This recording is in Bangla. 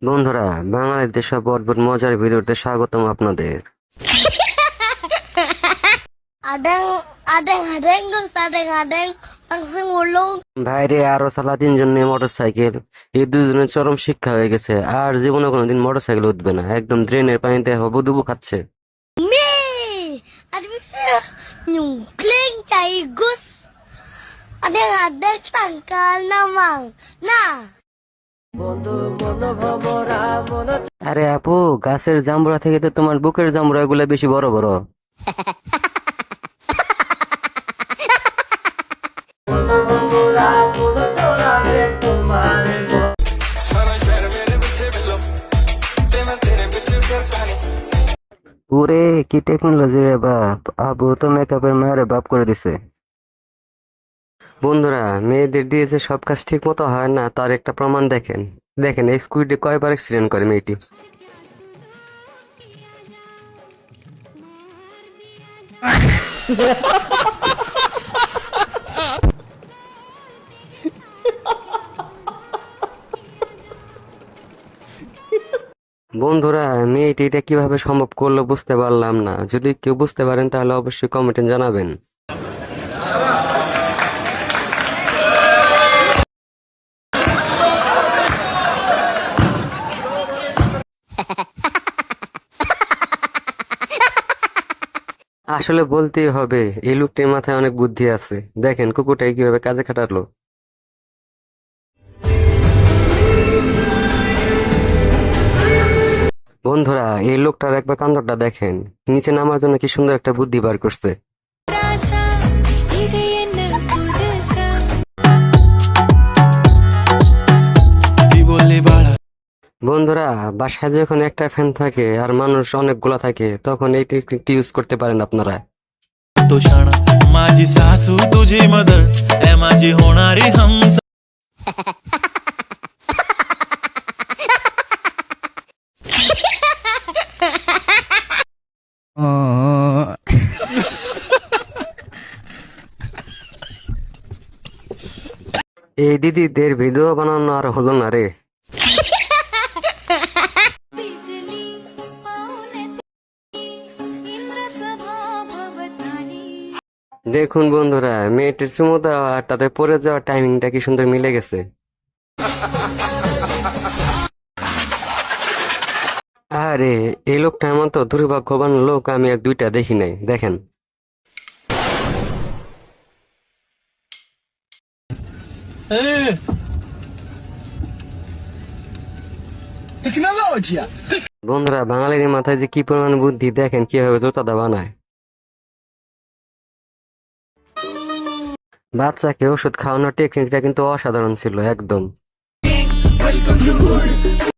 বন্ধুরা, বাঙালিদের সব অদ্ভুত মজার ভিডিওতে স্বাগতম আপনাদের। Adeng, adeng, Gus, adeng, langsung ulung. ভাইরে আরো সালা তিনজন নিয়ে মোটরসাইকেল, এই দুজনের চরম শিক্ষা হয়ে গেছে। আর জীবনে কোনোদিন মোটরসাইকেল উঠবে না, একদম ড্রেনের পানিতে হবুডুবু খাচ্ছে। Mie, ada bisa nyungkling cai Gus. Ada sangkal namang. Nah, আরে আপু, গাছের জাম্বুরা থেকে তো তোমার বুকের জাম্বুরা গুলা বেশি বড় বড়। ওরে কি টেকনোলজি রে বাপ, আবু তো মেকআপের মায়ের বাপ করে দিছে। বন্ধুরা, মেয়েদের দিয়ে যে সব কাজ ঠিক মতো হয় না তার একটা প্রমাণ দেখেন। দেখেন এই স্কুইডে কয়বার অ্যাক্সিডেন্ট করে মেয়েটি। বন্ধুরা, মেয়েটি এটা কিভাবে সম্ভব করলো বুঝতে পারলাম না। যদি কেউ বুঝতে পারেন তাহলে অবশ্যই কমেন্টে জানাবেন। আসলে বলতেই হবে, এই লোকটির মাথায় অনেক বুদ্ধি আছে। দেখেন কুকুরটাকে কিভাবে কাজে খাটালো। বন্ধুরা, এই লোকটার একবার কাণ্ডটা দেখেন, নিচে নামার জন্য কি সুন্দর একটা বুদ্ধি বার করছে। বন্ধুরা, বাসায় যখন একটা ফ্যান থাকে আর মানুষ অনেকগুলা থাকে তখন এই টেকনিকটি ইউজ করতে পারেন আপনারা। तो क्षण माझी सासू तुझी मदर ए माझी होणारी हंस এই দিদিদের ভিডিও বানানো আর হলো না রে। দেখুন বন্ধুরা, মেয়েটির চুমু দেওয়া আর তাদের পরে যাওয়ার টাইমিংটা কি সুন্দর মিলে গেছে। আরে এই লোকটার মতো দুর্ভাগ্যবান লোক আমি আর দুইটা দেখি নাই। দেখেন বন্ধুরা, বাঙালির মাথায় যে কি পরিমাণ বুদ্ধি, দেখেন কিভাবে জোতা বানায়। বাচ্চাকে ওষুধ খাওয়ানোর টেকনিকটা কিন্তু অসাধারণ ছিল একদম।